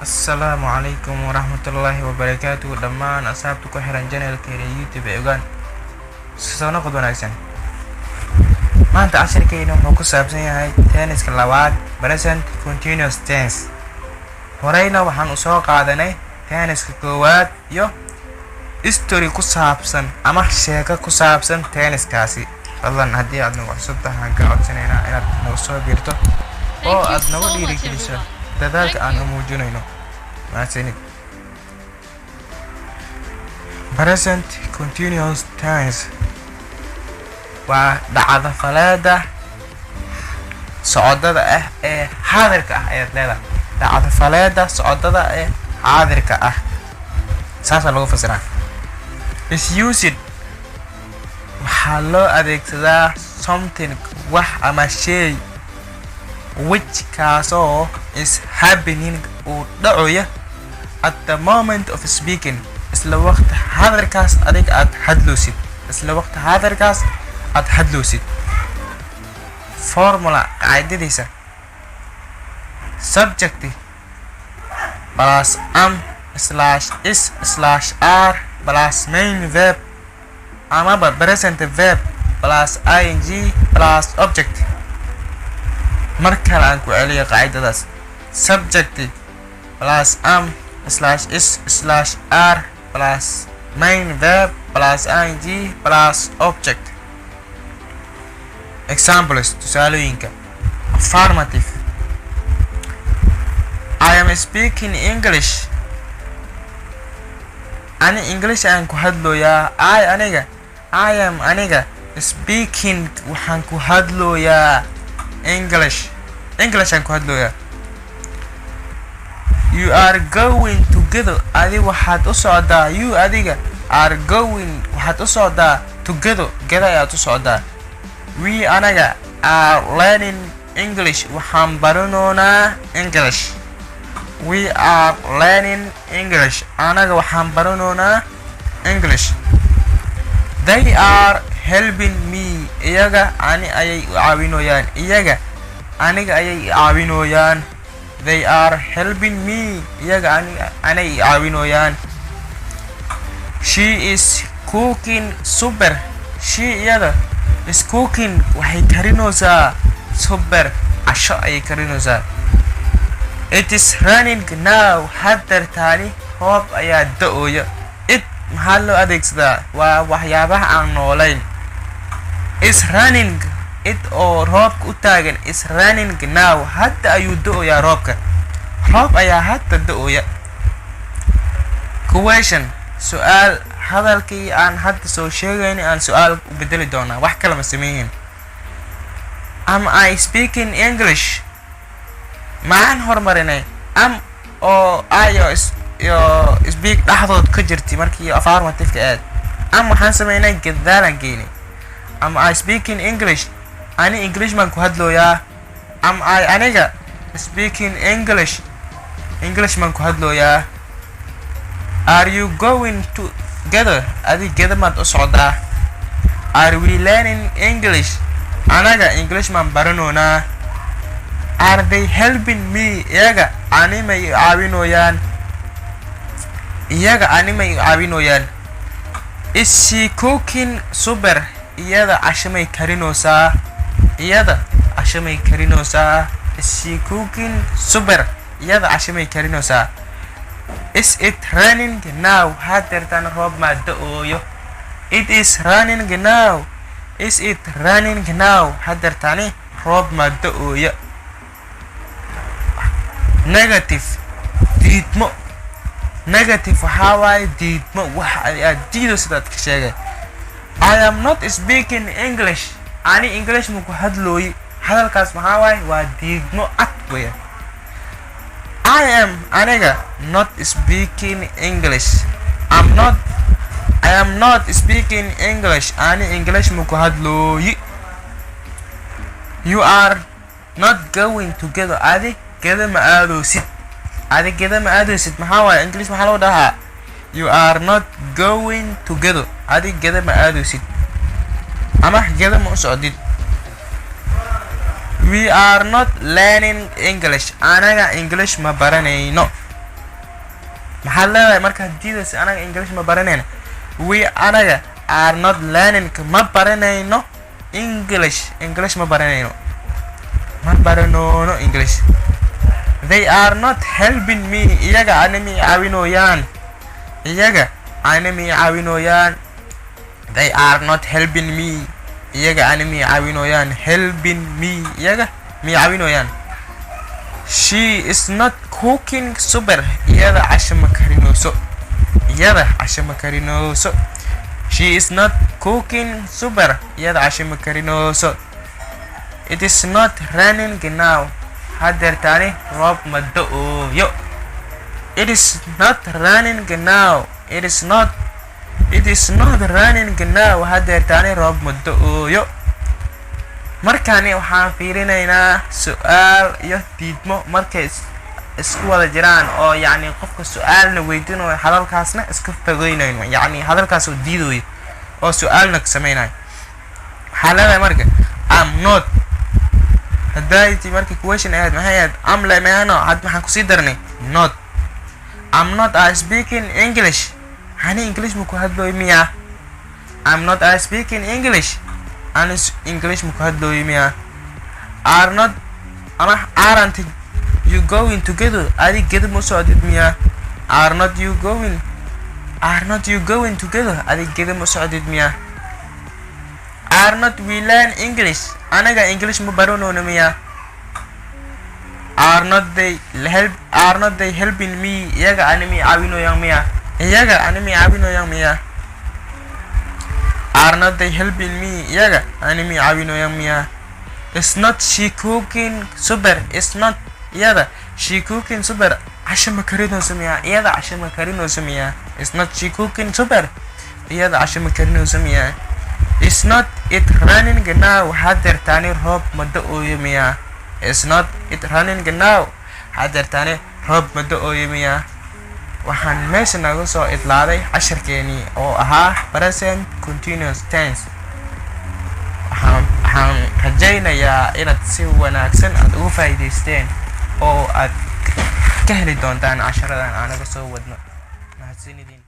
السلام عليكم ورحمة الله وبركاته دمان أصحابتك وحران جانل كيري يوتيوب إيغان سونا قد وناكسن ما أنت عشر كينو موكو سابسين هاي تانيس كلاوات present continuous tense horeyna waxaan usoo qaadanay tenniska koowaad iyo history ku saabsan ama sheeko ku saabsan tenniskaasi fadlan haddii aad nagu cusub tahay aan ka codsanaynaa inaad nagu soo biirto oo aad nagu dhiirigeliso dadaalka aan u muujinayno mahadsanid present continuous tense waa dhacdo faleeda socodada ah ee xaadirka ah ayaad leedahay dhacdo faleeda socodada ee xaadirka ah saasa lagu fasiraa is used waxaa loo adeegsadaa something wax ama shay which kaasoo is happening uu dhacoya at the moment of speaking isla waqti xaadirkaas adiga aad hadloosid formula qaydadiisa subject plus am slash is slash are plus main verb amaba present verb plus ing plus object markale aan ku celiyo qaydadaas subject plus am slash is slash are plus main verb plus ing plus object. Examples tusaalooyinka affirmative I am speaking English ani English aan ku hadlooyaa I am aniga speaking waxaan ku hadlooyaa English aan ku hadlooyaa you are going together adi waxaad u socdaa you adiga are going waxaad u socdaa together ayaad u socdaa we anaga are learning English waxaan baranoonaa English we are learning English anaga waxaan baranoonaa English they are helping me iyaga aniga ayay caawinooyaan they are helping me iyaga anay caawinooyaan she is cooking super she iyada is cooking waxay karinoosaa super casho ayay karinoosaa it is running now hadartaani roob ayaa da-ooya it maxaa loo adeegsadaa waa waxyaabaha aan noolayn is running it oo roobka u taagan is running now hadda ayuu da-ooyaa roob ayaa hadda da-ooya question su-aal hadalkii aan hadda soo sheegayna aan su-aal u bedeli doonaa wax kale ma sameeyeen am I speaking English maxaan hormarinay am oo iyo speak dhaxdood ka jirtay markii affirmative ka aad am waxaan sameynay gadaalan geynay am I speaking English ani English man ku hadlooyaa am I aniga speaking English man ku hadlooyaa are you going together adi geda maad u socdaa are we learning English anaga English man baranoonaa are they helping me iyaga animay caawinooyaan is she cooking super iyada cashamay karinoosaa is she cooking super iyada cashamay karinoosaa is it running now hadeertaan roob maa da-ooyo it is running now is it running now hadeertaani roob maa da-ooya negative diidmo waxaa waaye diidmo wax aad diido sidaad ka sheegay I am not speaking English ani English ma ku hadlooyi hadalkaas maxaa waaye waa diidmo cad weya I am aniga not speaking English I am not speaking English ani English ma ku hadlooyi you are not going together adi geda ma aadoosid maxaa waaye English maxaa loo dhahaa you are not going together adi geda ma aadoosid ama geda ma u socdid we are not learning English anaga English ma baranayno maxaa leedahay marka diidas anaga English ma baranayno we anaga are not learning ma baranayno English ma baranayno English. They are not helping me iyaga animi caawinooyaan they are not helping me iyaga animi caawinooyaan helping me iyaga mi caawinooyaan she is not cooking super iyada casho ma karinooso she is not cooking super iyada casho ma karinooso it is not raining now hadeertaani roob ma da'ooyo it is not raining now hadeertaani roob ma da'ooyo markaani waxaan fiirinaynaa su'aal iyo diidmo markay isku wada jiraan oo yacni qofka su'aalna weydiinayo hadalkaasna iska fogeynayno yacni hadalkaas oo diidayo oo su'aalna ka samaynayo waxaa leedahay marka I'm not haddayti markii question ahayd maxay ahayd am lemayano had maxaan kusii darnay not I'm not speaking English hani English ma ku hadlooyo miya I'm not speaking English English ma ku hadlooyo miya aren't you going together adi geda ma socdid miya are not you going together adi geda ma socdid miya are not we learn English anaga English ma baranoono miya are not they helping me iyaga animi caawinooyaan miya are not they helping me iyaga animi caawinooyaan miya is not she cooking super is not iyada she cooking super casho ma karinooso miya iyada casho ma karinooso miya is not she cooking super iyada casho ma karinooso miya is not it raining now hadeertaani roob ma da'ooyo miya is not it raining now hadeertaani roob ma da'ooyo miya waxaan meesha naga soo idlaaday casharkeenii oo ahaa present continuous tense waxaan rajaynayaa inaad si wanaagsan aad ugu faa'iidaysteen oo aad ka heli doontaan casharadan aanaga soo wadno mahadsanidin